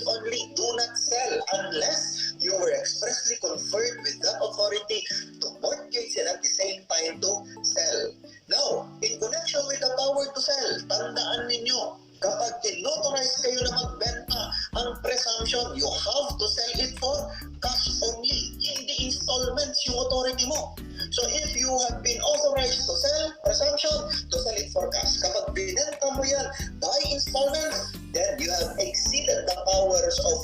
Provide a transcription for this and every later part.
only. Do not sell unless you were expressly conferred with that authority to mortgage and at the same time to sell. Now, in connection with the power to sell, tandaan ninyo, kapag inauthorize kayo na magbenta, ang presumption, you have to sell it for cash only, hindi installments yung authority mo. So if you have been authorized to sell, presumption, to sell it for cash. Kapag binenta mo yan by installments, then you have exceeded the powers of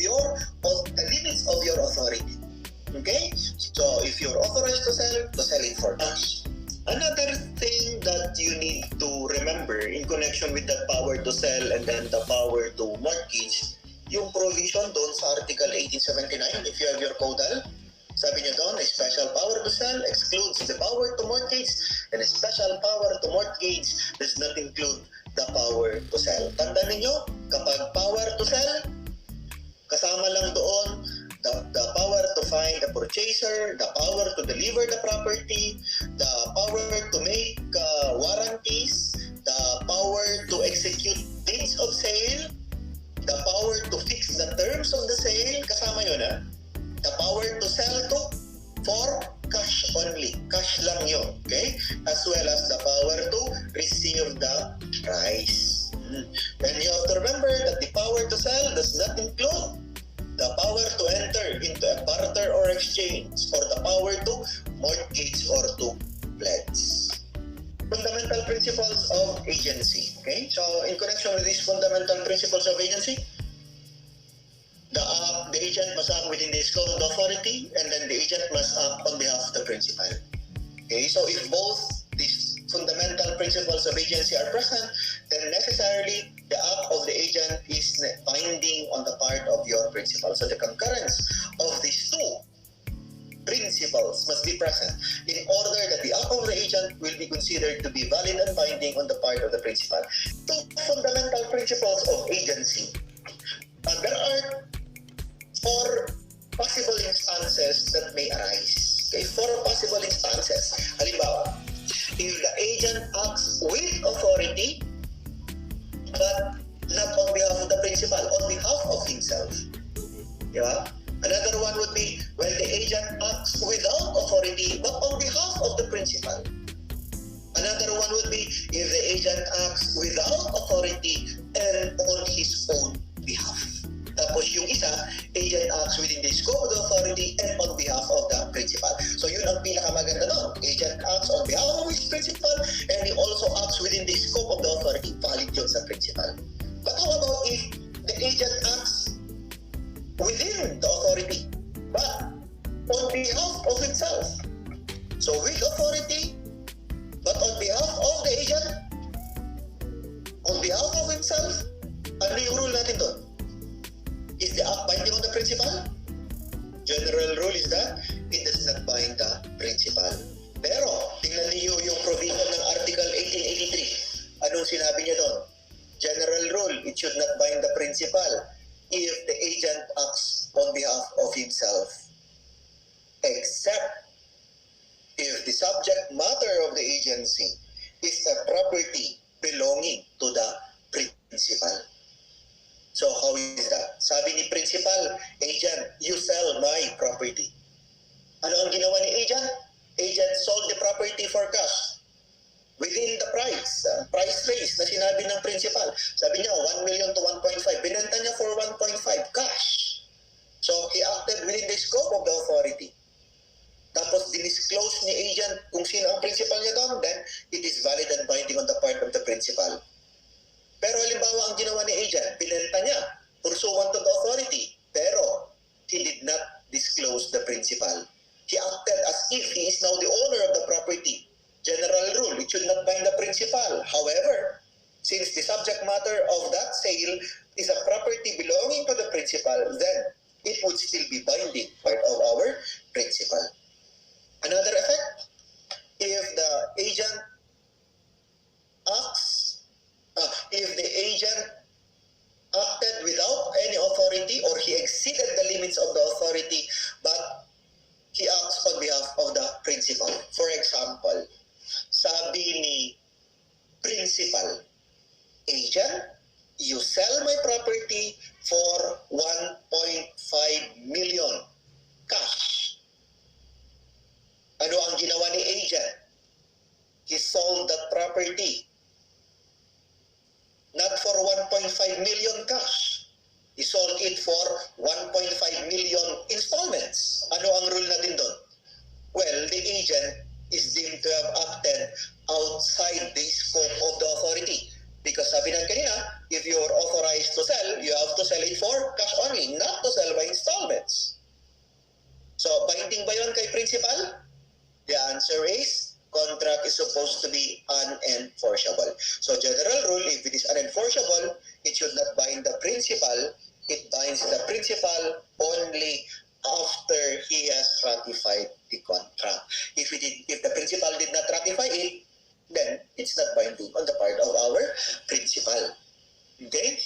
the limits of your authority. Okay? So if you're authorized to sell it for cash. Another thing that you need to remember in connection with that power to sell and then the power to mortgage, yung provision doon sa Article 1879, if you have your caudal, sabi niya doon, a special power to sell excludes the power to mortgage, and a special power to mortgage does not include the power to sell. Tandaan ninyo, kapag power to sell, kasama lang doon the power to find the purchaser, the power to deliver the property, the power to make warranties, the power to execute deeds of sale, the power to fix the terms of the sale, kasama yun the power to sell to for cash only, cash lang yun, okay? As well as the power to receive the price. Then you have to remember that the power to sell does not include the power to enter into a barter or exchange, or the power to mortgage or to pledge. Fundamental principles of agency. Okay, so in connection with these fundamental principles of agency, the agent must act within the scope of the authority, and then the agent must act on behalf of the principal. Okay, so if both these fundamental principles of agency are present, then necessarily the act of the agent is binding on the part of your principal. So the concurrence of these two principles must be present in order that the act of the agent will be considered to be valid and binding on the part of the principal. Two fundamental principles of agency. There are four possible instances that may arise. Okay, four possible instances. Halimbawa, if the agent acts with authority but not on behalf of the principal, on behalf of himself. Yeah? Another one would be when the agent acts without authority but on behalf of the principal. Another one would be if the agent acts without authority and on his own behalf. Tapos yung isa, agent acts within the scope of the authority and on behalf of the principal. So yun ang pinakamaganda nun. Agent acts on behalf of his principal and he also acts within the scope of the authority. Valid yun sa principal. But how about if the agent acts within the authority but on behalf of himself? So with authority but on behalf of the agent, on behalf of himself, ano yung rule natin doon? Is the act binding on the principal? General rule is that it does not bind the principal. Pero, tingnan niyo yung provision ng Article 1883. Anong sinabi niya doon? General rule, it should not bind the principal if the agent acts on behalf of himself, except if the subject matter of the agency is a property belonging to the principal. So how is that? Sabi ni principal, agent, you sell my property. Ano ang ginawa ni agent? Agent sold the property for cash within the price raise na sinabi ng principal. Sabi niya 1 million to 1.5. Binenta niya for 1.5 cash. So he acted within the scope of the authority. Tapos dinisclose ni agent kung sino ang principal niya doon, then it is valid and binding on the part of the principal. Pero halimbawa ang ginawa ni agent, binenta niya pursuant to the authority, pero he did not disclose the principal. He acted as if he is now the owner of the property. General rule, it should not bind the principal. However, since the subject matter of that sale is a property belonging to the principal, then it would still be binding part of our principal. Another effect, if the agent acts if the agent acted without any authority or he exceeded the limits of the authority but he acts on behalf of the principal. For example, sabi ni principal, agent, you sell my property for 1 it for 1.5 million installments. Ano ang rule natin doon? Well, the agent is deemed to have acted outside the scope of the authority. Because sabi ng kanina, if you are authorized to sell, you have to sell it for cash only, not to sell by installments. So, binding ba yun kay principal? The answer is, contract is supposed to be unenforceable. So, general rule, if it is unenforceable, it should not bind the principal. It binds the principal only after he has ratified the contract. If the principal did not ratify it, then it's not binding on the part of our principal. Okay?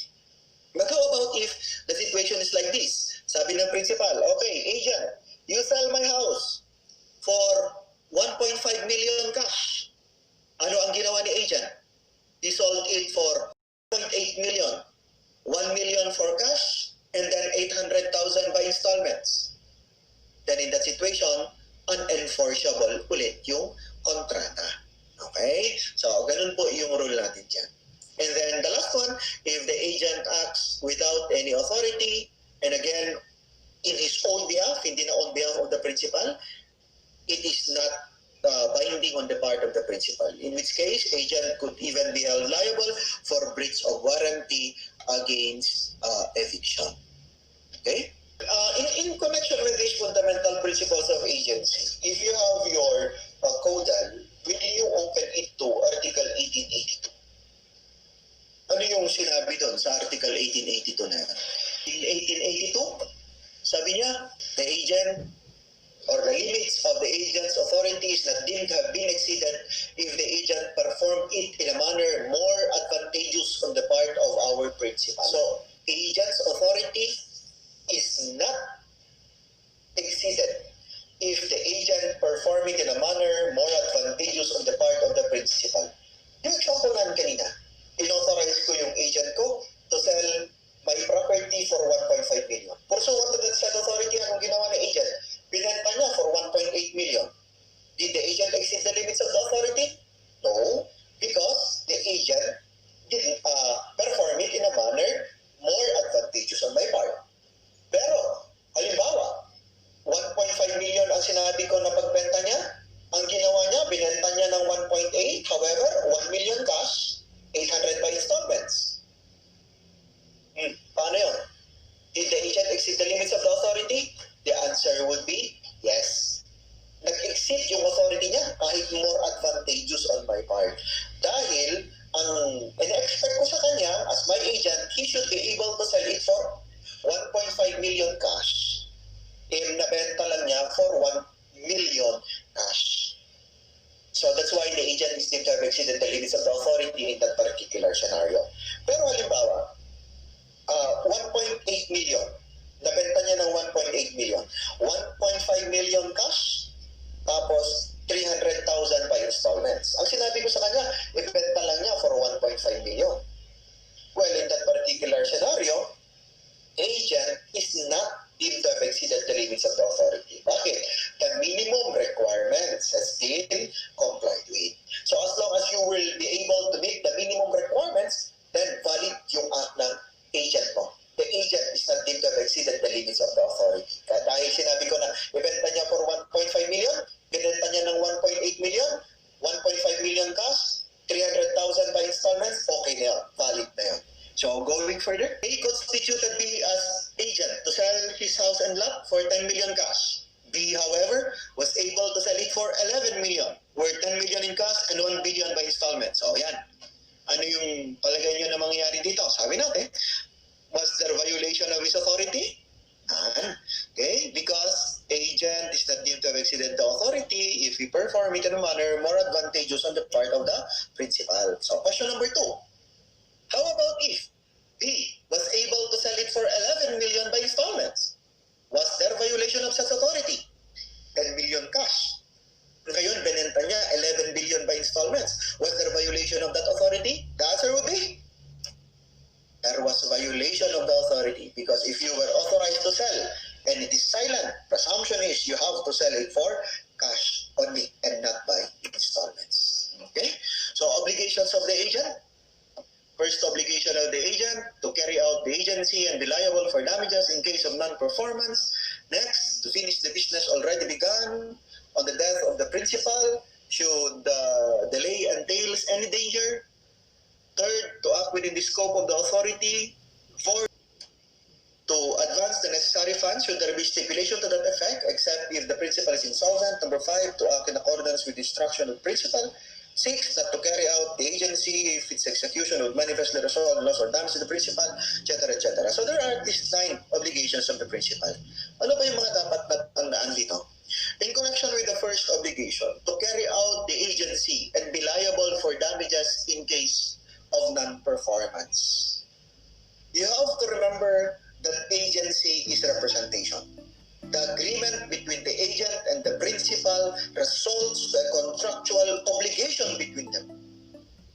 But how about if the situation is like this? Sabi ng principal, okay, agent, you sell my house for 1.5 million cash. Ano ang ginawa ni agent? He sold it for 0.8 million. 1 million for cash, and then 800,000 by installments. Then in that situation, unenforceable ulit yung kontrata. Okay? So, ganun po yung rule natin dyan. And then the last one, if the agent acts without any authority, and again, in his own behalf, hindi na on behalf of the principal, it is not binding on the part of the principal. In which case, agent could even be held liable for breach of warranty against eviction. Okay? In connection with these fundamental principles of agency, if you have your caudal, will you open it to Article 1882? Ano yung sinabi doon sa Article 1882 na yan? In 1882, sabi niya, the agent or the limits of the agent's authority is not deemed to have been exceeded if the agent performed it in a manner more advantageous on the part of our principal. So, agent's authority is not exceeded if the agent perform it in a manner more advantageous on the part of the principal. Yung example namin kanina, inauthorize ko yung agent ko to sell my property for 1.5 million. Pursuant to that said authority, anong ginawa ng agent? Binenta niya for 1.8 million. Did the agent exceed the limits of the authority? No, because the agent didn't perform it in a manner more advantageous on my part. Pero, halimbawa, 1.5 million ang sinabi ko na pagbenta niya, ang ginawa niya, binenta niya ng 1.8, however, 1 million cash, 800 by installments. Paano yun? Did the agent exceed the limits of the authority? The answer would be yes. Nag-exceed yung authority niya kahit more advantageous on my part. Dahil, ang in-expect ko sa kanya, as my agent, he should be able to sell it for 1.5 million cash. Nabenta lang niya for 1 million cash. So that's why the agent is deemed to have exceeded the limits of the authority in that particular scenario. Pero halimbawa, 1.8 million. Nabenta niya ng 1.8 million. 1.5 million cash, tapos 300,000 by installments. Ang sinabi ko sa kanya, ibenta lang niya for 1.5 million. Well, in that particular scenario, agent is not deemed to have exceeded the limits of the authority. Bakit? The minimum requirements has been complied with. So as long as you will be able to meet the minimum requirements, then valid yung act ng agent mo. The agent is not deemed to have exceeded the limits of the authority. Dahil sinabi ko na ibenta niya for 1.5 million, binenta niya ng 1.8 million, 1.5 million cash, 300,000 by installments, okay na yun, valid na yun. So going further, A constituted B as agent to sell his house and lot for 10 million cash. B, however, was able to sell it for 11 million, worth 10 million in cash and 1 billion by installments. So yan. Ano yung palagay nyo na mangyayari dito? Sabi natin, was there violation of his authority? Okay, because agent is not deemed to have exceeded the authority if he perform it in a manner more advantageous on the part of the principal. So question number 2. How about if B was able to sell it for 11 million by installments? Was there violation of such authority? 10 million cash. Ngayon, binenta niya 11 billion by installments. Was there violation of that authority? The answer would be there was a violation of the authority, because if you were authorized to sell and it is silent, presumption is you have to sell it for cash only and not by installments. Okay? So obligations of the agent. First obligation of the agent to carry out the agency and be liable liable for damages in case of non-performance. Next, to finish the business already begun on the death of the principal, should the delay entails any danger. Third, to act within the scope of the authority. Fourth, to advance the necessary funds should there be stipulation to that effect, except if the principal is insolvent. Number 5, to act in accordance with the instruction of the principal. 6, not to carry out the agency if its execution would manifestly result in loss or damage to the principal, etc., etc. So there are these 9 obligations of the principal. Ano ba yung mga dapat na tandaan dito? In connection with the first obligation, to carry out the agency and be liable for damages in case of non-performance. You have to remember that agency is representation. The agreement between the agent and the principal results to a contractual obligation between them,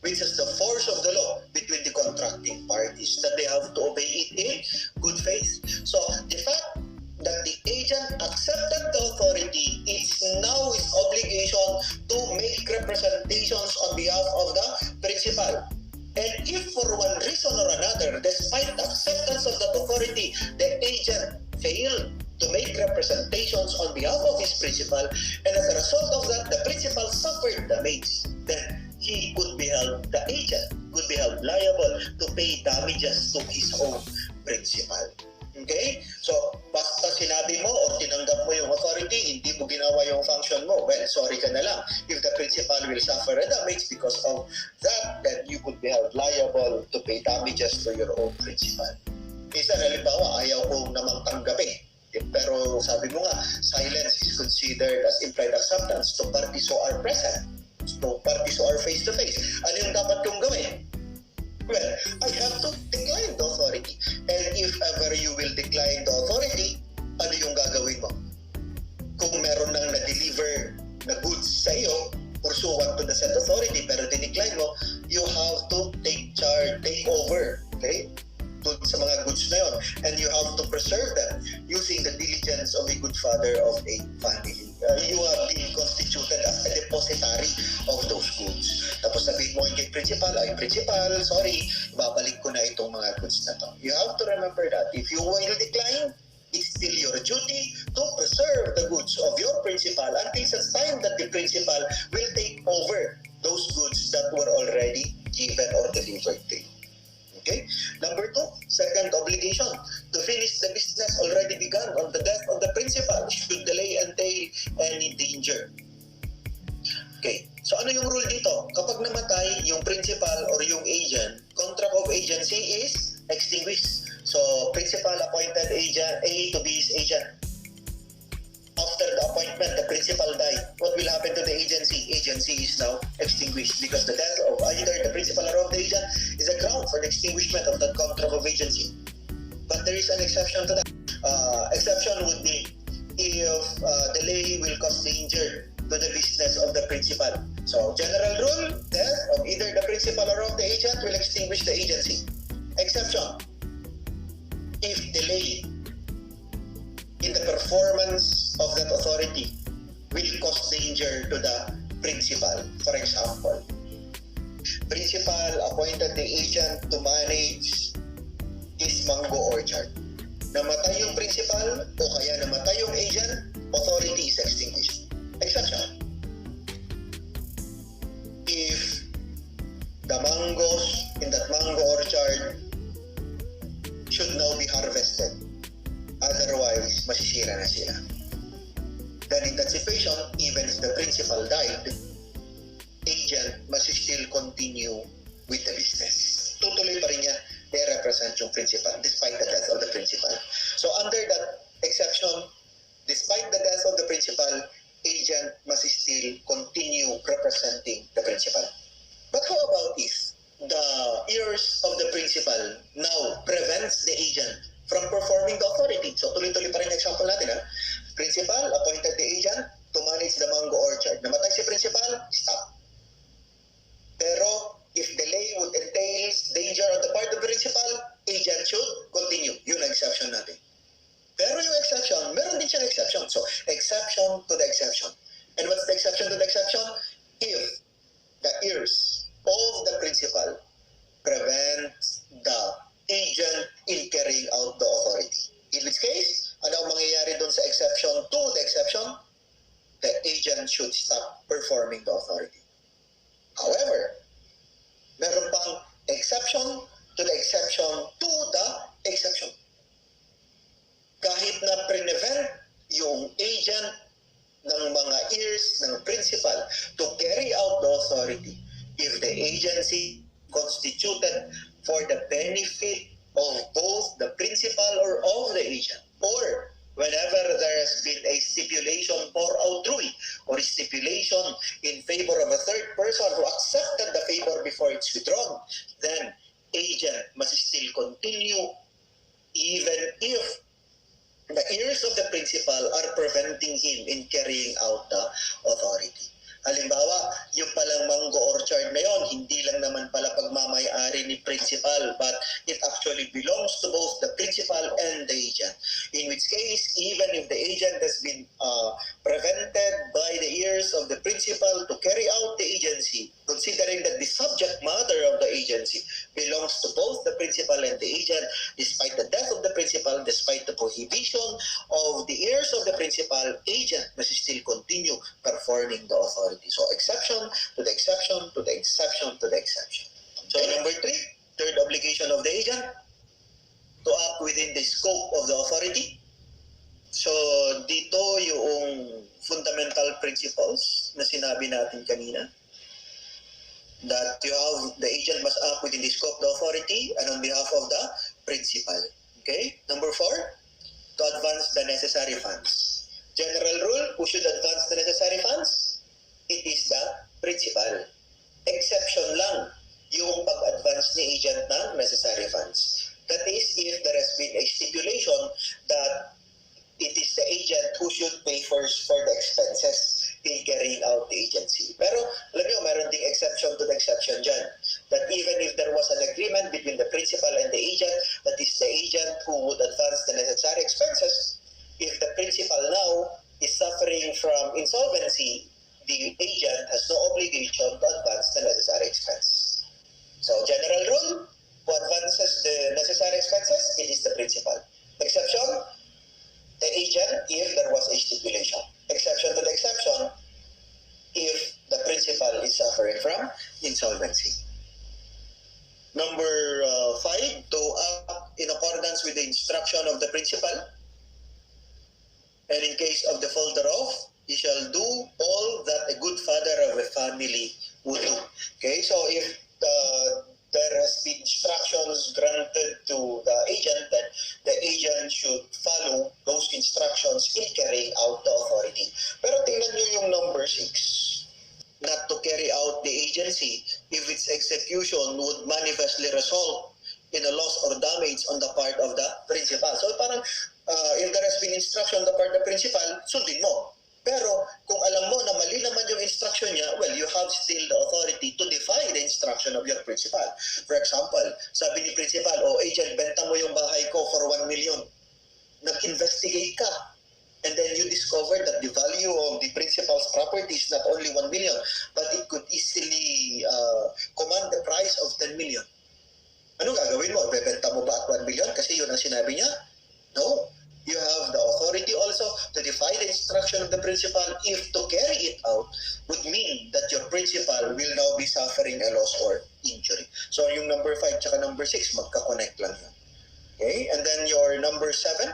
which is the force of the law between the contracting parties, that they have to obey it in good faith. So the fact that the agent accepted the authority, it's now his obligation to make representations on behalf of the principal. And if for one reason or another, despite the acceptance of that authority, the agent failed to make representations on behalf of his principal, and as a result of that, the principal suffered damage, then he could be held, the agent could be held liable to pay damages to his own principal. Okay? So, basta sinabi mo o tinanggap mo yung authority, hindi mo ginawa yung function mo, well, sorry ka na lang. If the principal will suffer a damage because of that, then you could be held liable to pay damages to your own principal. Isa, halimbawa, ayaw kong namang tanggapin. Pero sabi mo nga, silence is considered as implied acceptance to parties who are present, to parties who are face-to-face. Ano yung dapat kong gawin? Well, I have to decline the authority. And if ever you will decline the authority, ano yung gagawin mo? Kung meron nang na-deliver na goods sa iyo, pursuant to the said authority, pero dinecline mo, you have to take charge, take over, okay? Doon sa mga goods na yun. And you have to preserve them using the diligence of a good father of a family. You have been constituted as a depositary of those goods. Tapos sabihin mo kay principal, ay principal, sorry, babalik ko na itong mga goods na to. You have to remember that. If you will decline, it's still your duty to preserve the goods of your principal until such time that the principal will take over those goods that were already given or delivered to you. Okay? Number 2, second obligation, to finish the business already begun on the death of the principal should delay entail any danger. Okay, so ano yung rule dito? Kapag namatay yung principal or yung agent, contract of agency is extinguished. So, principal appointed agent A to be his agent. After the appointment, the principal died. What will happen to the agency? Agency is now extinguished because the death of either the principal or of the agent is a ground for the extinguishment of that contract of agency. But there is an exception to that. Exception would be if delay will cause danger to the business of the principal. So, general rule, death of either the principal or of the agent will extinguish the agency. Exception, if delay in the performance of that authority will cause danger to the principal. For example, principal appointed the agent to manage his mango orchard. Namatay yung principal o kaya namatay yung agent, authority is extinguished. Exception, if the mangoes in that mango orchard should now be harvested, otherwise masisira na sila. Then in that situation, even if the principal died, agent must still continue with the business. Tutuloy pa rin niya, they represent yung principal despite the death of the principal. So under that exception, despite the death of the principal, agent must still continue representing the principal. But how about if the heirs of the principal now prevents the agent from performing the authority? So tuloy-tuloy pa rin example natin. Principal appointed the agent to manage the mango orchard. Namatay si principal, stop. Pero if delay would entail danger on the part of the principal, agent should continue. Yun ang exception natin. Pero yung exception, meron din siyang exception. So, exception to the exception. And what's the exception to the exception? If the heirs of the principal prevents the agent in carrying out the authority. agent, ng mga heirs, ng principal to carry out the authority if the agency constituted for the benefit of both the principal or of the agent, or whenever there has been a stipulation por autrui or stipulation in favor of a third person who accepted the favor before it's withdrawn, then agent must still continue even if the heirs of the principal are preventing him in carrying out the authority. Halimbawa, yung palang mango orchard na yon, hindi lang naman pala pagmamayari ni principal, but it actually belongs to both the principal and the agent. In which case, even if the agent has been prevented by the heirs of the principal to carry out the agency, considering that the subject matter of the agency belongs to both the principal and the agent, despite the death of the principal, despite the prohibition of the heirs of the principal, agent must still continue performing the authority. So exception to the exception to the exception to the exception. So number 3, third obligation of the agent, to act within the scope of the authority. So dito yung fundamental principles na sinabi natin kanina, that you have the agent must act within the scope of the authority and on behalf of the principal. Okay? Number 4, to advance the necessary funds. General rule, who should advance the necessary funds? It is the principal. Exception lang yung pag-advance ni agent ng necessary funds. That is, if there has been a stipulation that it is the agent who should pay first for the expenses in carrying out the agency. Pero, alam nyo, meron ding exception to the exception dyan. That even if there was an agreement between the principal and the agent, that is the agent who would advance the necessary expenses, if the principal now is suffering from insolvency, the agent has no obligation to advance the necessary expense. So, general rule, who advances the necessary expenses, it is the principal. Exception, the agent if there was a stipulation. Exception to the exception, if the principal is suffering from insolvency. Number 5, to act in accordance with the instruction of the principal, and in case of default thereof, he shall do all that a good father of a family would do. Okay, so if there has been instructions granted to the agent, then the agent should follow those instructions in carrying out the authority. Pero tingnan nyo yung number 6. Not to carry out the agency if its execution would manifestly result in a loss or damage on the part of the principal. So parang if there has been instruction on the part of the principal, sundin mo. Pero kung alam mo na mali naman yung instruction niya, well, you have still the authority to defy the instruction of your principal. For example, sabi ni principal, agent, benta mo yung bahay ko for 1 million. Nag-investigate ka. And then you discover that the value of the principal's property is not only 1 million, but it could easily command the price of 10 million. Ano gagawin mo? Bebenta mo ba at 1 million? Kasi yun ang sinabi niya? No. You have the authority also to defy the instruction of the principal if to carry it out would mean that your principal will now be suffering a loss or injury. So yung number 5 tsaka number 6, magka-connect lang yun. Okay? And then your number 7,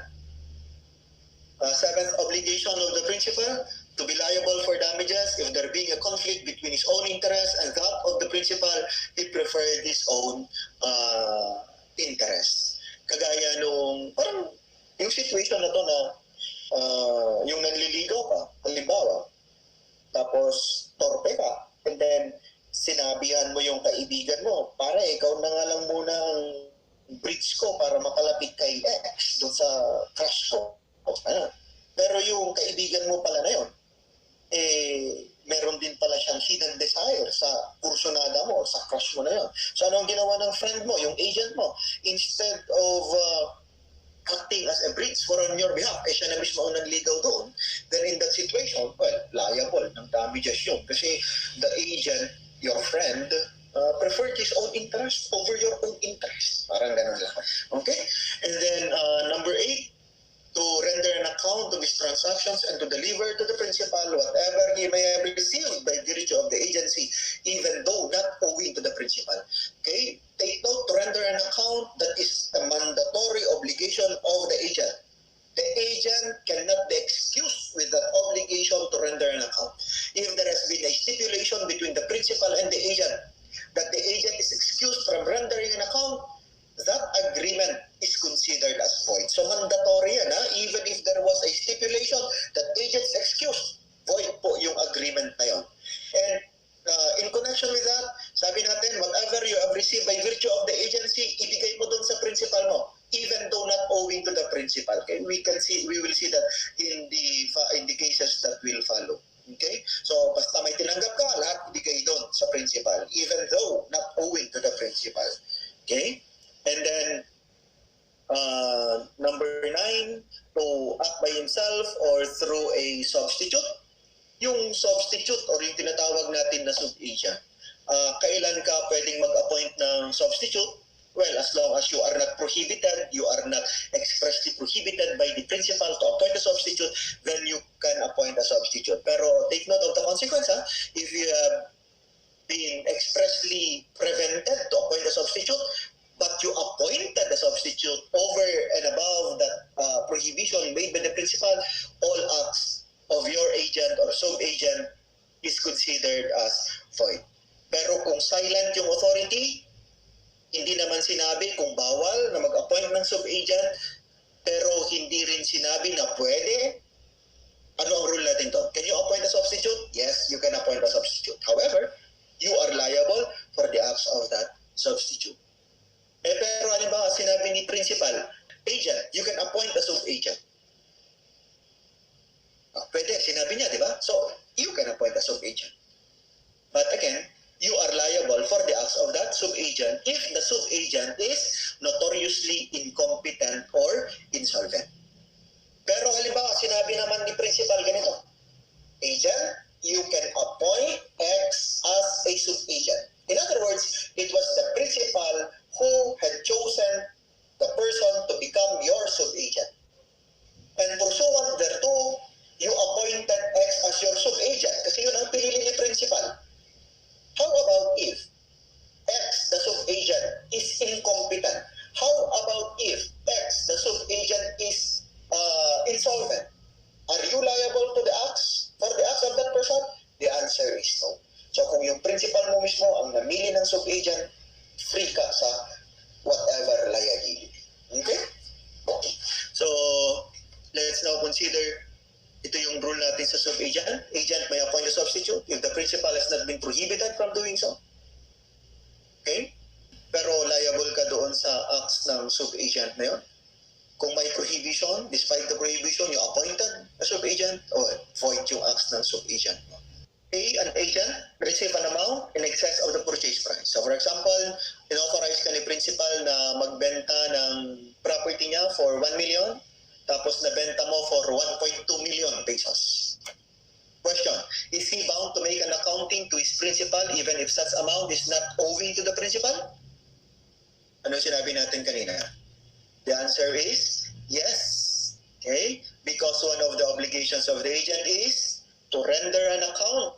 seventh obligation of the principal, to be liable for damages if there being a conflict between his own interest and that of the principal, he preferred his own interest. Kagaya nung, parang yung situation na to na yung nanliligaw ka, halimbawa, tapos torpe ka, and then sinabihan mo yung kaibigan mo, para ikaw na nga lang muna ang bridge ko para makalapit kay X doon sa crush ko. Pero yung kaibigan mo pala na yun, meron din pala siyang hidden desire sa kursunada mo, sa crush mo na yun. So anong ginawa ng friend mo, yung agent mo? Instead of acting as a bridge for on your behalf, siya na mismo ang nanligaw doon, then in that situation, well, liable ng damages yun. Kasi the agent, your friend, preferred his own interest over your own interest. Parang ganun lang. Okay? And then, number 8, to render an account of his transactions and to deliver to the principal whatever he may have received by virtue of the agency, even though not owing to the principal. Okay? Take note, to render an account, that is a mandatory obligation of the agent. The agent cannot be excused with that been a stipulation between the principal and the agent that the agent is excused from rendering an account, that agreement is considered as void. So mandatory yan, ha? Even if there was a stipulation that agent is excused, void po yung agreement na yun. And in connection with that, sabi natin, whatever you have received by virtue of the agency, ibigay mo dun sa principal mo, even though not owing to the principal. Okay? We will see that in the cases that will follow. Okay? So, basta may tinanggap ka, lahat ibigay doon sa principal, even though not owing to the principal. Okay? And then, number 9, to act by himself or through a substitute. Yung substitute or yung tinatawag natin na sub-agent. Kailan ka pwedeng mag-appoint ng substitute? Well, as long as you are not prohibited, you are not expressly prohibited by the principal to appoint a substitute, then you can appoint a substitute. Pero take note of the consequence, ha? If you have been expressly prevented to appoint a substitute, but you appointed a substitute over and above that prohibition made by the principal, all acts of your agent or sub-agent is considered as void. Pero kung silent yung authority, hindi naman sinabi kung bawal na mag-appoint ng sub-agent, pero hindi rin sinabi na pwede. Ano ang rule natin to? Can you appoint a substitute? Yes, you can appoint a substitute. However, you are liable for the acts of that substitute. Pero halimbawa, sinabi ni principal, agent, you can appoint a sub-agent. Pwede, sinabi niya, di ba? So, you can appoint a sub-agent. But again, you are liable for the acts of that sub-agent if the sub-agent is notoriously incompetent or insolvent. Pero halimbawa, sinabi naman ni principal ganito, agent, you can appoint X as a sub-agent. In other words, it was the principal who had chosen the person to become your sub-agent. And pursuant thereto, you appointed X as your sub-agent kasi yun ang pinili ni principal. How about if X, the sub-agent, is incompetent? How about if X, the sub-agent, is insolvent? Are you liable to the acts, for the acts of that person? The answer is no. So kung yung principal mo mismo ang namili ng sub-agent, free ka sa whatever liability. Okay? Okay. So, let's now consider ito yung rule natin sa sub-agent. Agent may appoint a substitute if the principal has not been prohibited from doing so. Okay? Pero liable ka doon sa acts ng sub-agent na yun. Kung may prohibition, despite the prohibition, you appointed a sub-agent, o void yung acts ng sub-agent mo. Okay, an agent receive an amount in excess of the purchase price. So for example, inauthorize ka ni principal na magbenta ng property niya for 1 million, tapos nabenta mo for 1.2 million pesos. Question, is he bound to make an accounting to his principal even if such amount is not owing to the principal? Ano sinabi natin kanina? The answer is yes. Okay? Because one of the obligations of the agent is to render an account,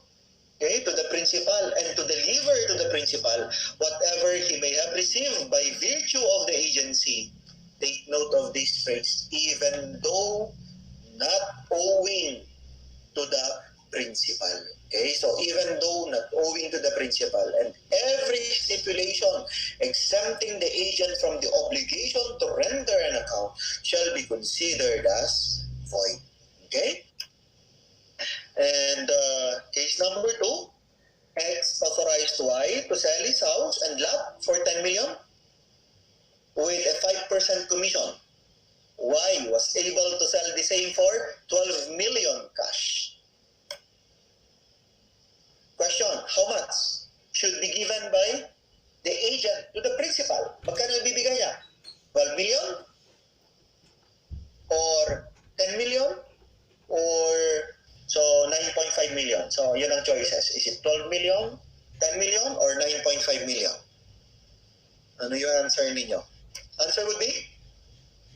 okay, to the principal and to deliver to the principal whatever he may have received by virtue of the agency. Take note of this phrase, even though not owing to the principal. Okay, so even though not owing to the principal, and every stipulation exempting the agent from the obligation to render an account shall be considered as void. Okay? And case number 2, X authorized Y to sell his house and lot for 10 million with a 5% commission. Y was able to sell the same for 12 million cash. Question, how much should be given by the agent to the principal? Magkano ibibigay niya? 12 million? Or 10 million? Or so 9.5 million? So yun ang choices. Is it 12 million, 10 million, or 9.5 million? Ano yung answer ninyo? Answer would be,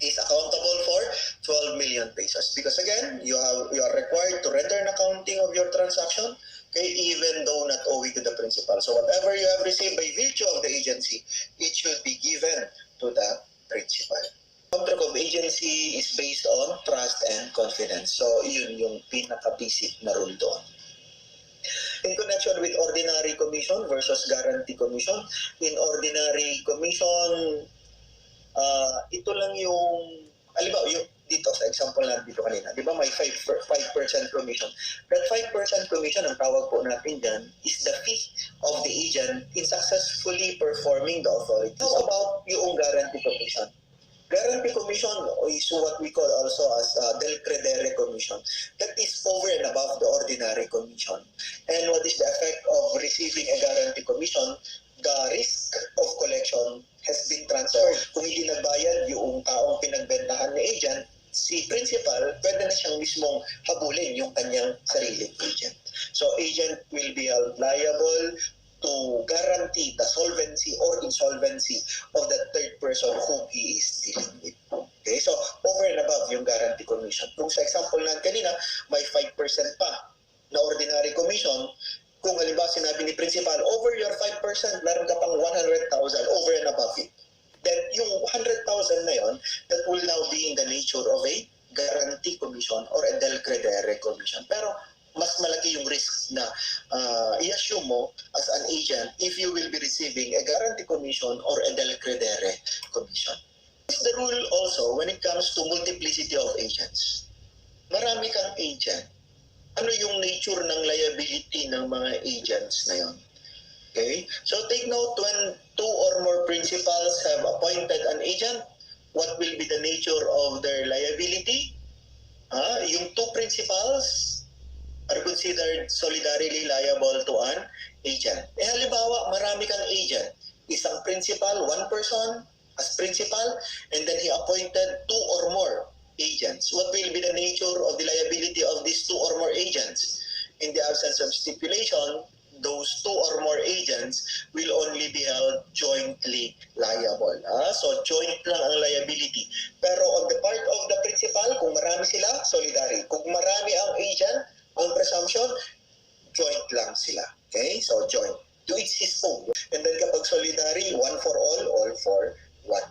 is accountable for 12 million pesos. Because again, you are required to render an accounting of your transaction, okay, even though not owing to the principal. So whatever you have received by virtue of the agency, it should be given to the principal. Contract of agency is based on trust and confidence. So yun yung pinaka-basic na rule doon. In connection with ordinary commission versus guarantee commission, in ordinary commission, ito lang yung, halimbawa, yung dito sa example natin dito kanina, di ba may 5% commission. That 5% commission, ang tawag po natin dyan, is the fee of the agent in successfully performing the authority. How about yung guarantee commission? Guarantee commission is what we call also as del credere commission. That is over and above the ordinary commission. And what is the effect of receiving a guarantee commission? The risk of collection has been transferred. Kung hindi nagbayad yung taong pinagbentahan ni agent, si principal, pwede na siyang mismong habulin yung kanyang sariling agent. So agent will be held liable to guarantee the solvency or insolvency of the third person whom he is dealing with. Okay, so over and above yung guarantee commission. Kung sa example natin kanina, may 5% pa na ordinary commission, kung halimbawa sinabi ni principal, over your 5%, meron ka pang 100,000 over and above it. Then yung 100,000 na yon, that will now be in the nature of a guarantee commission or a del credere commission. Pero mas malaki yung risk na i-assume mo as an agent if you will be receiving a guarantee commission or a del credere commission. This is the rule also when it comes to multiplicity of agents. Marami kang agent. Ano yung nature ng liability ng mga agents na yon? Okay? So take note, when two or more principals have appointed an agent, what will be the nature of their liability? Yung two principals are considered solidarily liable to an agent. Halimbawa, marami kang agent. Isang principal, one person as principal, and then he appointed two or more agents. What will be the nature of the liability of these two or more agents? In the absence of stipulation, those two or more agents will only be held jointly liable. So joint lang ang liability. Pero on the part of the principal, kung marami sila, solidary. Kung marami ang agent, ang presumption, joint lang sila. Okay? So joint. To each his own. And then kapag solidary, one for all for one.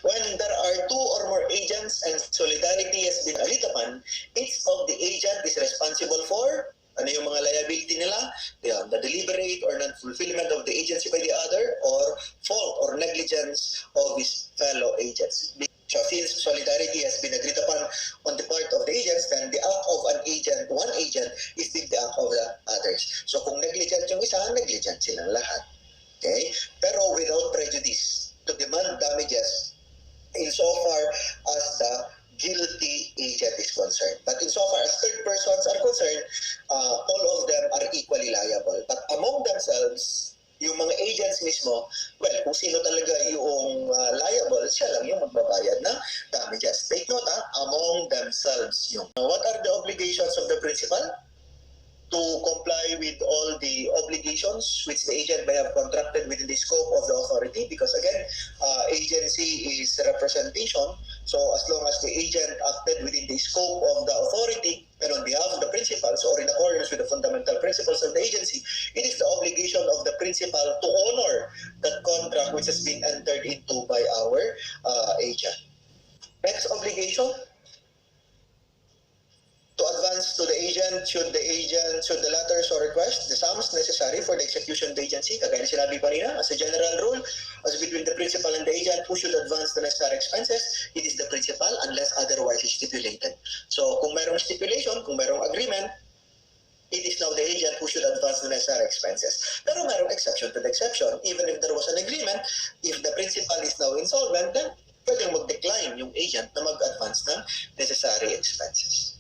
When there are two or more agents and solidarity has been agreed upon, each of the agent is responsible for ano yung mga liability nila, the deliberate or non-fulfillment of the agency by the other, or fault or negligence of his fellow agents. So since solidarity has been agreed upon on the part of the agents, then the act of an agent, one agent, is the act of the others. So kung negligent yung isa, negligent silang lahat. Okay? Pero without prejudice to demand damages insofar as the guilty agent is concerned. But insofar as third persons are concerned, all of them are equally liable. But among themselves, yung mga agents mismo, well, kung sino talaga yung liable, siya lang yung magbabayad ng damages. Take note, among themselves yung. What are the obligations of the principal? To comply with all the obligations which the agent may have contracted within the scope of the authority, because again, agency is representation. So as long as the agent acted within the scope of the authority and on behalf of the principals or in accordance with the fundamental principles of the agency, it is the obligation of the principal to honor that contract which has been entered into by our agent. Next obligation, to advance to the agent should the latter so request the sums necessary for the execution of the agency. Kagaya na sinabi pa rin as a general rule, as between the principal and the agent, who should advance the necessary expenses? It is the principal unless otherwise stipulated. So kung mayroong stipulation, kung mayroong agreement, it is now the agent who should advance the necessary expenses. Pero mayroong exception to the exception. Even if there was an agreement, if the principal is now insolvent, then pwedeng mag-decline yung agent na mag-advance ng necessary expenses.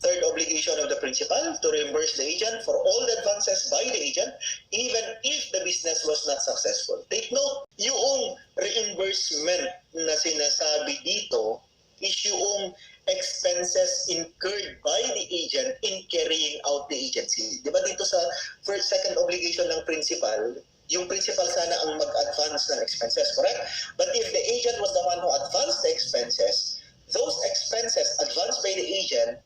Third obligation of the principal, to reimburse the agent for all the advances by the agent, even if the business was not successful. Take note, yung reimbursement na sinasabi dito is yung expenses incurred by the agent in carrying out the agency. Diba dito sa second obligation ng principal, yung principal sana ang mag-advance ng expenses, correct? But if the agent was the one who advanced the expenses, those expenses advanced by the agent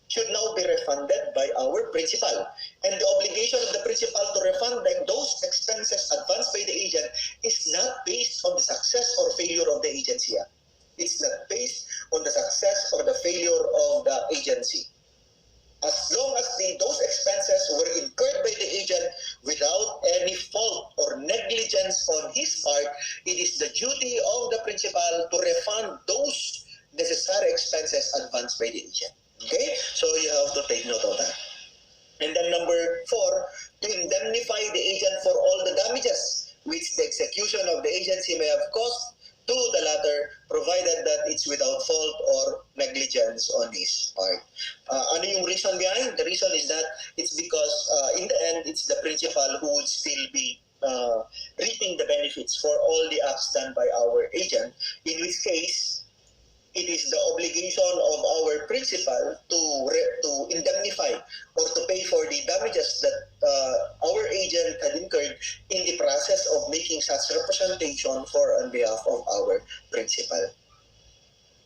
should now be refunded by our principal. And the obligation of the principal to refund those expenses advanced by the agent is not based on the success or failure of the agency. It's not based on the success or the failure of the agency. As long as those expenses expenses advanced by the agent. Okay? So you have to take note of that. And then number 4, to indemnify the agent for all the damages which the execution of the agency may have caused to the latter, provided that it's without fault or negligence on his part. Ano yung reason behind? The reason is that it's because in the end, it's the principal who would still be reaping the benefits for all the acts done by our agent, in which case, it is the obligation of our principal to indemnify or to pay for the damages that our agent had incurred in the process of making such representation for on behalf of our principal.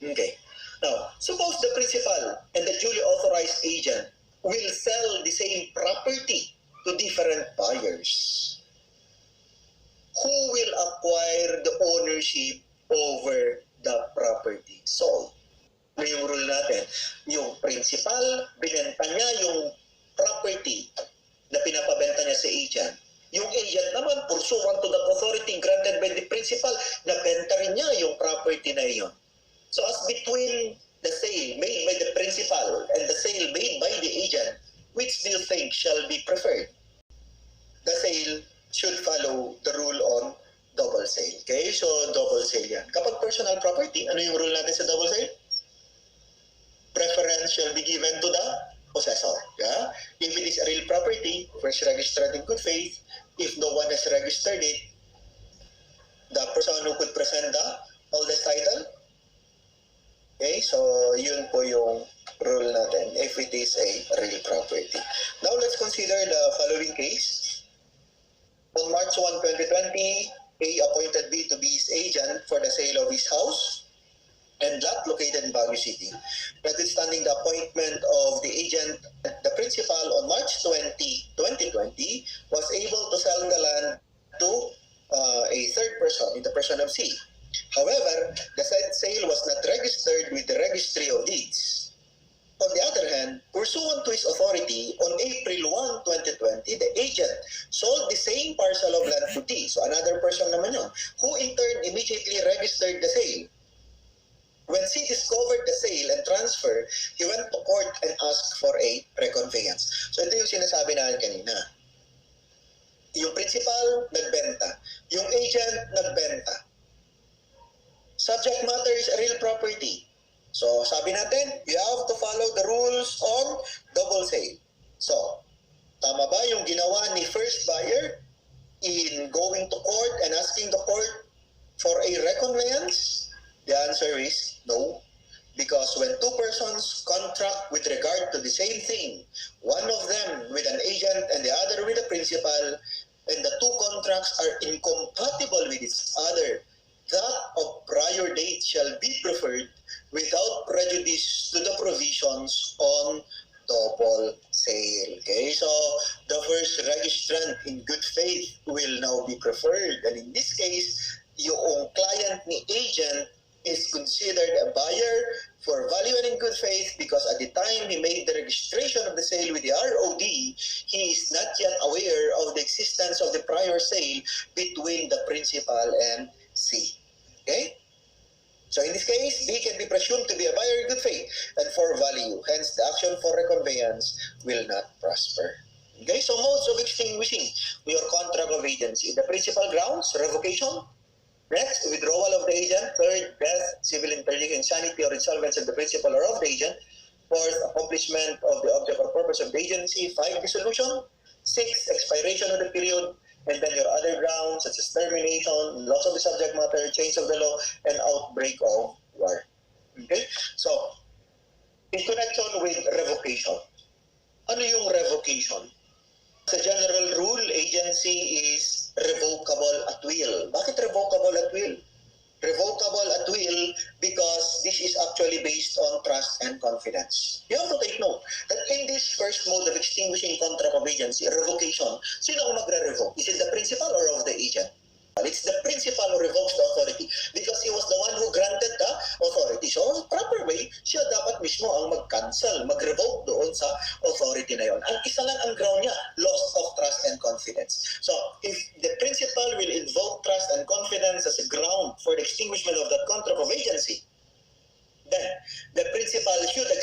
Okay. Now, suppose the principal and the duly authorized agent will sell the same property to different buyers. Who will acquire the ownership over the property sold? Ano yung rule natin? Yung principal, binenta niya yung property na pinapabenta niya sa agent. Yung agent naman, pursuant to the authority granted by the principal, nabenta rin niya yung property na iyon. So as between the sale made by the principal and the sale made by the agent, which do you think shall be preferred? The sale should follow the rule on double sale. Okay? So, double sale yan. Kapag personal property, ano yung rule natin sa double sale? Preference shall be given to the possessor. Yeah? If it is a real property, first registered in good faith, if no one has registered it, the person who could present the oldest title. Okay? So, yun po yung rule natin if it is a real property. Now, let's consider the following case. On March 1, 2020, A appointed B to be his agent for the sale of his house and lot located in Baguio City. Notwithstanding the appointment of the agent, the principal on March 20, 2020 was able to sell the land to a third person in the person of C. However, the said sale was not registered with the Registry of Deeds. On the other hand, pursuant to his authority, on April 1, 2020, the agent sold the same parcel of land to D, so another person naman yun, who in turn immediately registered the sale. When C discovered the sale and transfer, he went to court and asked for a reconveyance. So ito yung sinasabi natin kanina. Yung principal, nagbenta. Yung agent, nagbenta. Subject matter is a real property. So, sabi natin, you have to follow the rules on double sale. So, tama ba yung ginawa ni first buyer in going to court and asking the court for a reconveyance? The answer is no. Because when two persons contract with regard to the same thing, one of them with an agent and the other with a principal, and the two contracts are incompatible with each other, that of prior date shall be preferred without prejudice to the provisions on double sale. Okay, so the first registrant in good faith will now be preferred. And in this case, yung client ni agent is considered a buyer for value and in good faith because at the time he made the registration of the sale with the ROD, he is not yet aware of the existence of the prior sale between the principal and C. Okay? So in this case, B can be presumed to be a buyer in good faith and for value. Hence, the action for reconveyance will not prosper. Okay, so modes of extinguishing your contract of agency. The principal grounds, revocation. Next, withdrawal of the agent. Third, death, civil interdiction, insanity, or insolvency of the principal or of the agent. Fourth, accomplishment of the object or purpose of the agency. 5, dissolution. 6, expiration of the period. And then your other grounds such as termination, loss of the subject matter, change of the law, and outbreak of war. Okay? So, in connection with revocation, ano yung revocation? Sa general rule, agency is revocable at will. Bakit revocable at will? Revocable at will because this is actually based on trust and confidence. You have to take note that in this first mode of extinguishing contract of agency, revocation, sino ang magre-revoke? Is it the principal or of the agent? It's the principal who revokes the authority because he was the one who granted the authority. So, proper way, siya dapat mismo ang mag-cancel, mag-revoke doon sa authority na yon. Ang isa lang ang ground niya, loss of trust and confidence. So, if the principal will invoke trust and confidence as a ground for the extinguishment of that contract of agency, then the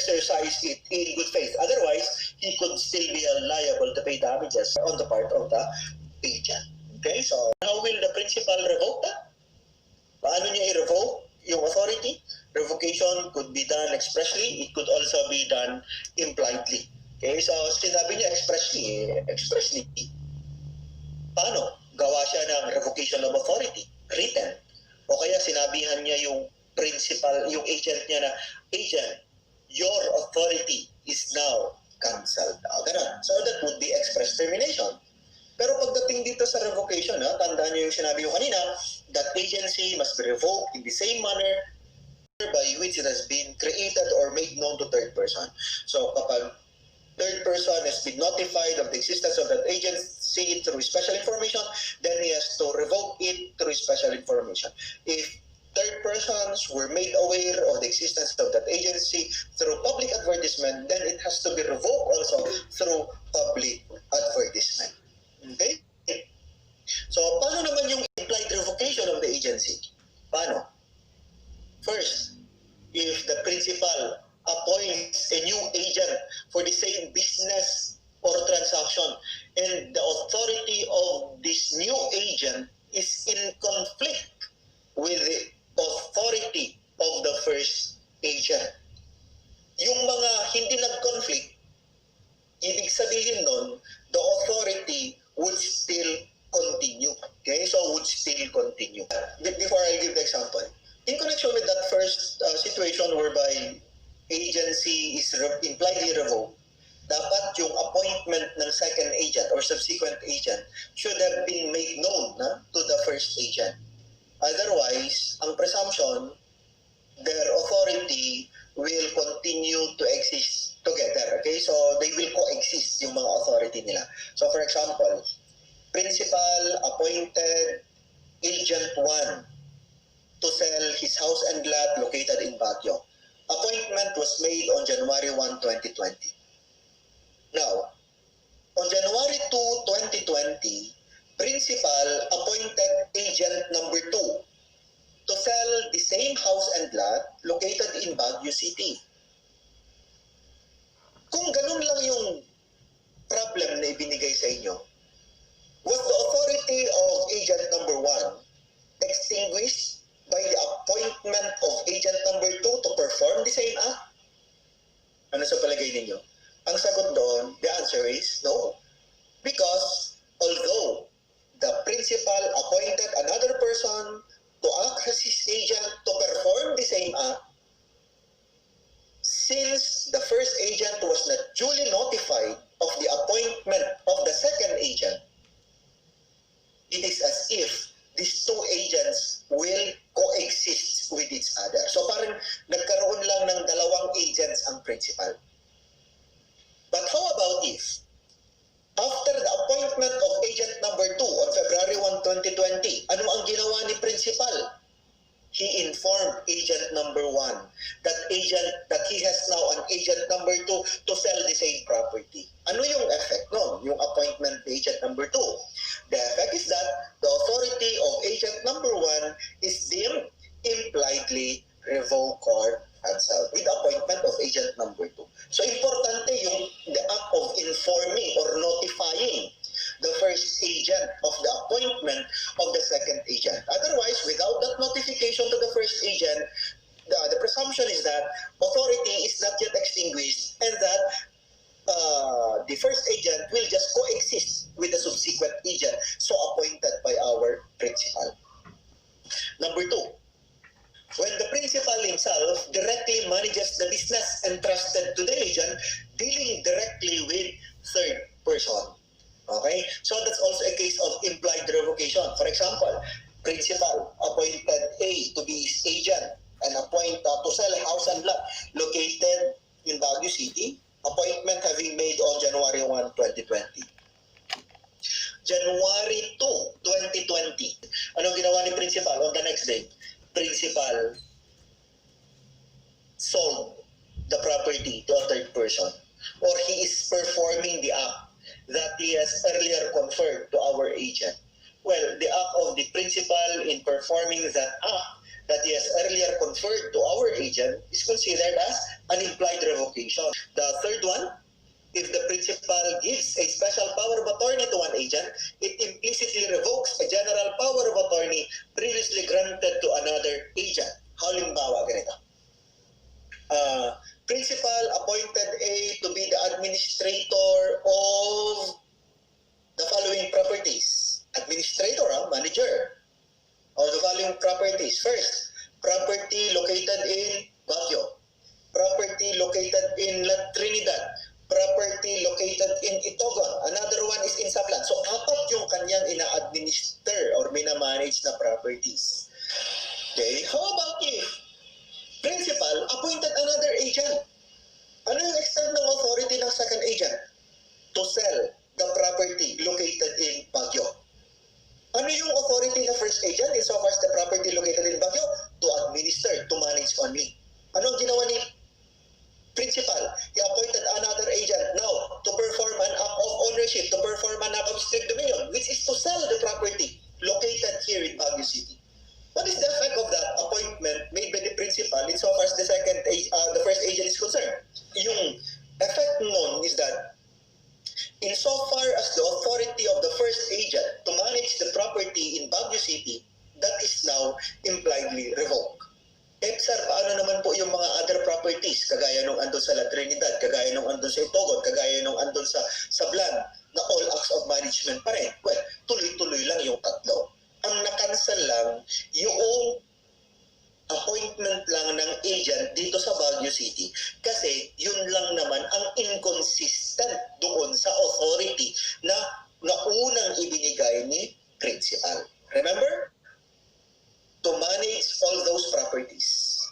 exercised it in good faith. Otherwise, he could still be liable to pay damages on the part of the agent. Okay, so how will the principal revoke that? Paano niya i-revoke yung authority? Revocation could be done expressly. It could also be done impliedly. Okay, so sinabi niya expressly. Paano? Gawa siya ng revocation of authority, written. O kaya sinabihan niya yung principal, yung agent niya na, agent, your authority is now cancelled. Ganun. So that would be express termination. Pero pagdating dito sa revocation, tandaan niyo yung sinabi ko kanina, that agency must be revoked in the same manner by which it has been created or made known to third person. So kapag third person has been notified of the existence of that agency through special information, then he has to revoke it through special information. If third persons were made aware of the existence of that agency through public advertisement, then it has to be revoked also through public advertisement. Okay? So, paano naman yung implied revocation of the agency? Paano? First, if the principal appoints a new agent for the same business or transaction and the authority of this new agent is in conflict with the authority of the first agent. Yung mga hindi nag-conflict, ibig sabihin nun, the authority would still continue. Okay? So, would still continue. Before I give the example, in connection with that first situation whereby agency is impliedly revoked, dapat yung appointment ng second agent or subsequent agent should have been made known to the first agent. Otherwise, ang presumption, their authority will continue to exist together. Okay? So, they will coexist yung mga authority nila. So, for example, principal appointed agent 1 to sell his house and lot located in Baguio. Appointment was made on January 1, 2020. Now, on January 2, 2020, principal appointed agent number 2 to sell the same house and lot located in Baguio City. Kung ganun lang yung problem na ibinigay sa inyo, was the authority of agent number 1 extinguished by the appointment of agent number 2 to perform the same act? Ano sa palagay ninyo? Ang sagot doon, the answer is no. Because although the principal appointed another person to act as his agent to perform the same act, since the first agent was not duly notified of the appointment of the second agent, it is as if these two agents will coexist with each other. So parang nagkaroon lang ng dalawang agents ang principal. But how about if, after the appointment of agent number 2 on February 1, 2020, ano ang ginawa ni principal? He informed agent number 1 that he has now an agent number 2 to sell the same property. Ano yung effect nun? Yung appointment agent number 2. The effect is that the authority of agent number 1 is deemed impliedly revoked or cancelled with the appointment of agent number 2. So importante yung the act of informing or notifying the first agent of the appointment of the second agent. Otherwise, without that notification to the first agent, the presumption is that authority is not yet extinguished and that the first agent will just coexist with the subsequent agent so appointed by our principal. Number 2, when the principal himself directly manages the business entrusted to the agent, dealing directly with third person. Okay? So that's also a case of implied revocation. For example, principal appointed A to be his agent and appoint to sell a house and lot located in Baguio City, appointment having made on January 1, 2020. January 2, 2020. Anong ginawa ni principal on the next day? Principal sold the property to a third person, or he is performing the act that he has earlier conferred to our agent. Well, the act of the principal in performing that act that he has earlier conferred to our agent is considered as an implied revocation. The third one, if the principal gives a special power of attorney to one agent, it implicitly revokes a general power of attorney previously granted to another agent. Halimbawa, ganito. Principal appointed A to be the administrator of the following properties. Administrator, manager of the following properties. First, property located in Baguio. Property located in La Trinidad. Property located in Itogon. Another one is in Sablan. So, apat yung kanyang ina-administer or minamanage na properties. Okay? How about if principal appointed another agent? Ano yung extent ng authority ng second agent? To sell the property located in Baguio. Ano yung authority ng first agent insofar as the property located in Baguio? To administer, to manage only. Anong ginawa ni principal? He appointed another agent now to perform an act of ownership, to perform an act of strict dominion, which is to sell the property located here in Baguio City. What is the effect of that appointment made by the principal insofar as the first agent is concerned? Yung effect nun is that insofar as the authority of the first agent to manage the property in Baguio City, that is now impliedly revoked. Sir, paano naman po yung mga other properties, kagaya nung andun sa La Trinidad, kagaya nung andun sa Itogon, kagaya nung andun sa Sablan, na all acts of management pa rin? Well, tuloy-tuloy lang yung tatlo. Ang nakancel lang yung appointment lang ng agent dito sa Baguio City kasi yun lang naman ang inconsistent doon sa authority na unang ibinigay ni principal. Remember? To manage all those properties.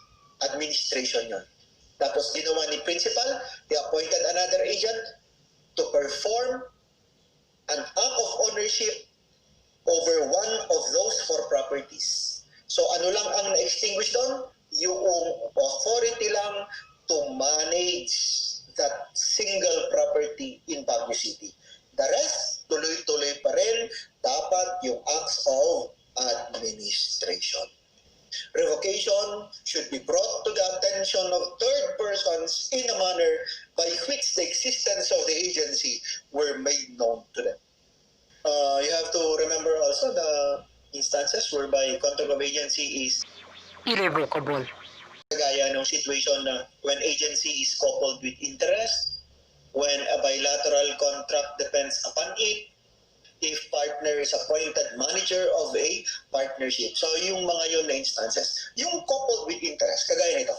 Administration yun. Tapos ginawa ni principal, he appointed another agent to perform an act of ownership over one of those four properties. So ano lang ang na-extinguish doon? Yung authority lang to manage that single property in Baguio City. The rest, tuloy-tuloy pa rin, dapat yung acts of administration. Revocation should be brought to the attention of third persons in a manner by which the existence of the agency were made known to them. You have to remember also the instances whereby contract of agency is irrevocable. Kagaya ng situation na when agency is coupled with interest, when a bilateral contract depends upon it, if partner is appointed manager of a partnership. So yung mga yun na instances, yung coupled with interest, kagaya nito.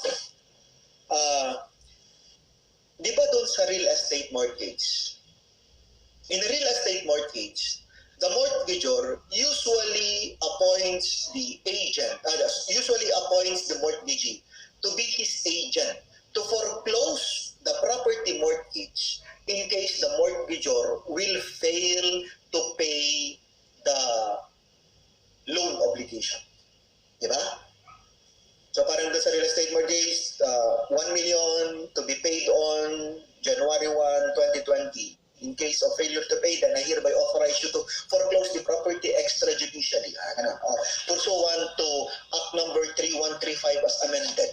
Di ba doon sa real estate mortgage? In a real estate mortgage, the mortgagor usually appoints the agent, usually appoints the mortgagee to be his agent to foreclose the property mortgage in case the mortgagor will fail to pay the loan obligation. Diba? So parang doon sa real estate mortgage, 1 million to be paid on January 1, 2020. In case of failure to pay, then I hereby authorize you to foreclose the property extrajudicially. Pursuant to Act number 3135 as amended.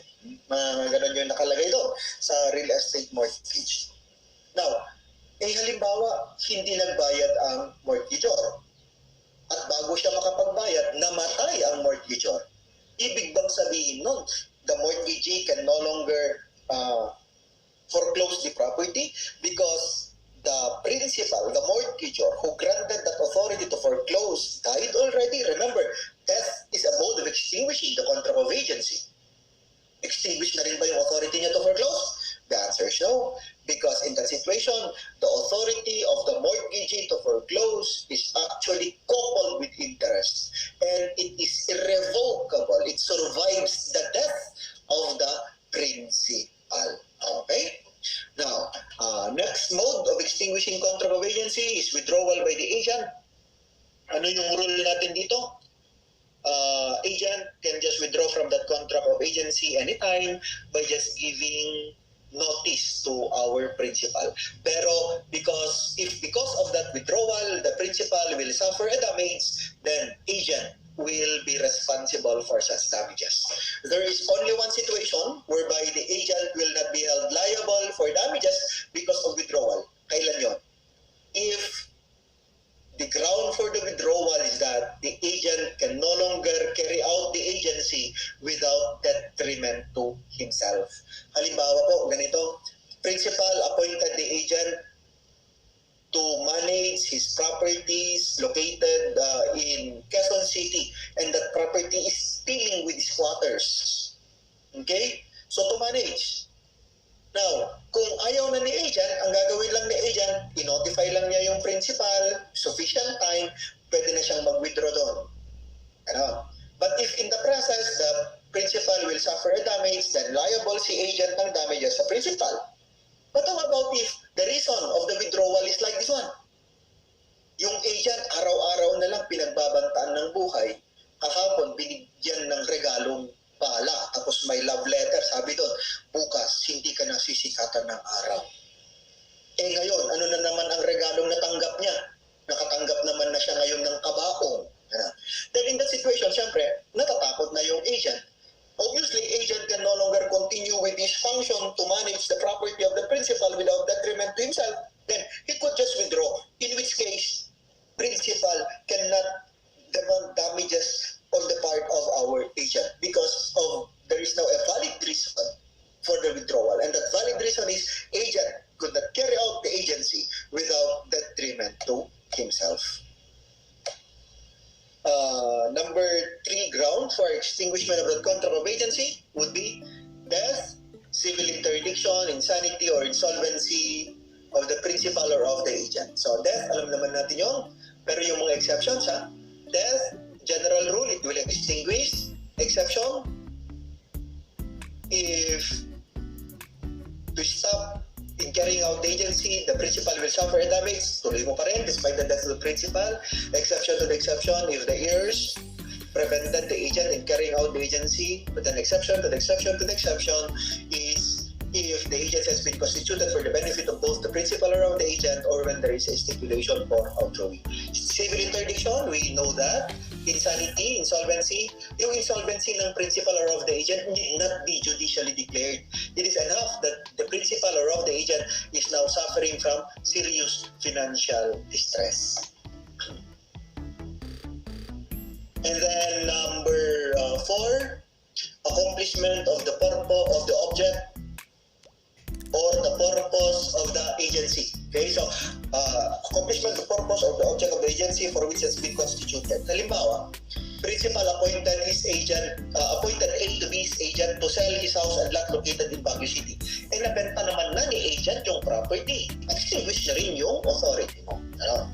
Ganun yung nakalagay doon sa real estate mortgage. Now, halimbawa, hindi nagbayad ang mortgagor. At bago siya makapagbayad, namatay ang mortgagor. Ibig bang sabihin nun, the mortgagee can no longer foreclose the property because the principal, the mortgagor who granted that authority to foreclose died already. Remember, death is a mode of extinguishing the contract of agency. Extinguish na rin ba yung authority niya to foreclose? The answer is no, because in that situation, the authority of the mortgagee to foreclose is actually coupled with interest, and it is irrevocable. It survives the death of the principal. Okay? Now, next mode of extinguishing contract of agency is withdrawal by the agent. Ano yung rule natin dito? Agent can just withdraw from that contract of agency anytime by just giving notice to our principal. Pero because of that withdrawal, the principal will suffer a damage, then agent will be responsible for such damages. There is only one situation whereby the agent will not be held liable for damages because of withdrawal. Kailan yon? If the ground for the withdrawal is that the agent can no longer carry out the agency without detriment to himself. Halimbawa po, ganito, principal appointed the agent to manage his properties located in Quezon City, and that property is dealing with squatters. Okay? So to manage. Now, kung ayaw na ni agent, ang gagawin lang ni agent, i-notify lang niya yung principal, sufficient time, pwede na siyang mag-withdraw doon. Ano? But if in the process, the principal will suffer a damage, then liable si agent ng damages sa principal. But how about if the reason of the withdrawal is like this one? Yung agent, araw-araw na lang pinagbabantaan ng buhay, kahapon binigyan ng regalong pala, tapos may love letter, sabi doon, bukas, hindi ka na sisikatan ng araw. Eh ngayon, ano na naman ang regalong natanggap niya? Nakatanggap naman na siya ngayon ng kabaong. Then in that situation, syempre, natatakot na yung agent. Obviously, agent can no longer continue with his function to manage the property of the principal without detriment to himself. Then he could just withdraw, in which case, principal cannot demand damages on the part of our agent because of there is now a valid reason for the withdrawal, and that valid reason is agent could not carry out the agency without detriment to himself. Number 3 ground for extinguishment of the contract of agency would be death, civil interdiction, insanity, or insolvency of the principal or of the agent. So death, alam naman natin yun. Pero yung mga exceptions, death, general rule, it will extinguish. Exception, if to stop in carrying out the agency, the principal will suffer a damage, tuloy mo pa rin despite the death of the principal. Exception to the exception, if the heirs prevented the agent in carrying out the agency, but an exception to the exception to the exception is if the agent has been constituted for the benefit of both the principal or of the agent, or when there is a stipulation for outlawing. Civil interdiction, we know that. Insanity, insolvency, yung insolvency ng principal or of the agent need not be judicially declared. It is enough that the principal or of the agent is now suffering from serious financial distress. And then number 4, accomplishment of the purpose of the object or the purpose of the agency. Okay, so accomplishment of the purpose of the object of the agency for which has been constituted. Halimbawa, principal appointed his agent, appointed A to be his agent to sell his house and lot located in Baguio City. Eh nabenta naman na ni agent yung property. Extinguish na rin yung authority mo. Ano?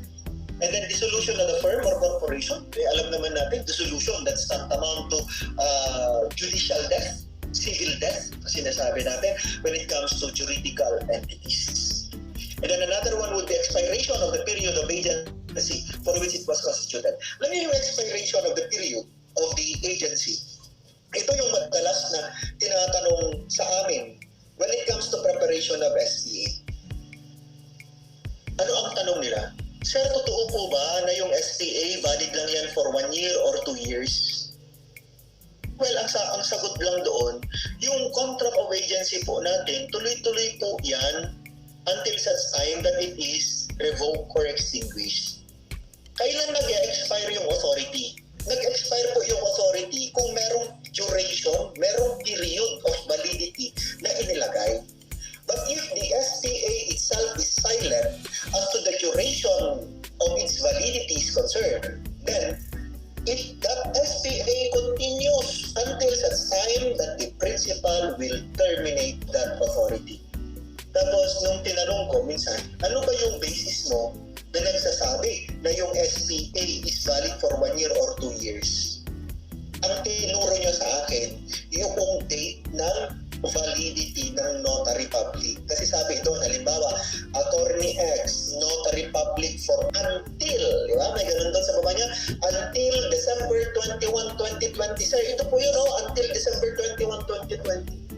And then dissolution of the firm or corporation. Eh, alam naman natin, dissolution, that's tantamount to judicial death, civil death, sinasabi natin, when it comes to juridical entities. And then another one would be expiration of the period of agency for which it was constituted. Alam niyo yung expiration of the period of the agency. Ito yung madalas na tinatanong sa amin when it comes to preparation of SPA. Ano ang tanong nila? Sir, totoo po ba na yung SPA valid lang yan for 1 year or 2 years? Well, ang sagot lang doon, yung contract of agency po natin, tuloy-tuloy po yan until such time that it is revoked or extinguished. Kailan nag-expire yung authority? Nag-expire po yung authority kung merong duration, merong period of validity na inilagay. But if the SPA itself is silent as to the duration of its validity is concerned, then if that SPA continues until such time that the principal will terminate that authority. Tapos, nung tinanong ko minsan, ano ba yung basis mo na nagsasabi na yung SPA is valid for 1 year or 2 years? Ang tinuro niya sa akin, yung date ng validity ng notary public. Kasi sabi ito, halimbawa, Attorney X, notary public for until, di ba? May ganun doon sa baba niya, until December 21, 2020. Sir, ito po yun, until December 21, 2020.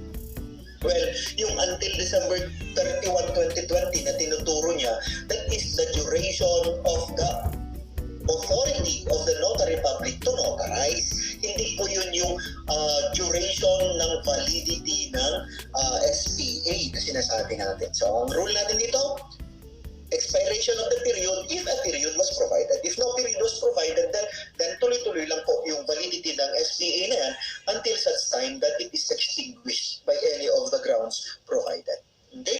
Well, yung until December 31, 2020 na tinuturo niya, that is the duration of the authority of the notary public to notarize. sinasabi natin. So, ang rule natin dito, expiration of the period if a period was provided. If no period was provided, then tuloy-tuloy lang po yung validity ng SPA na yan until such time that it is extinguished by any of the grounds provided.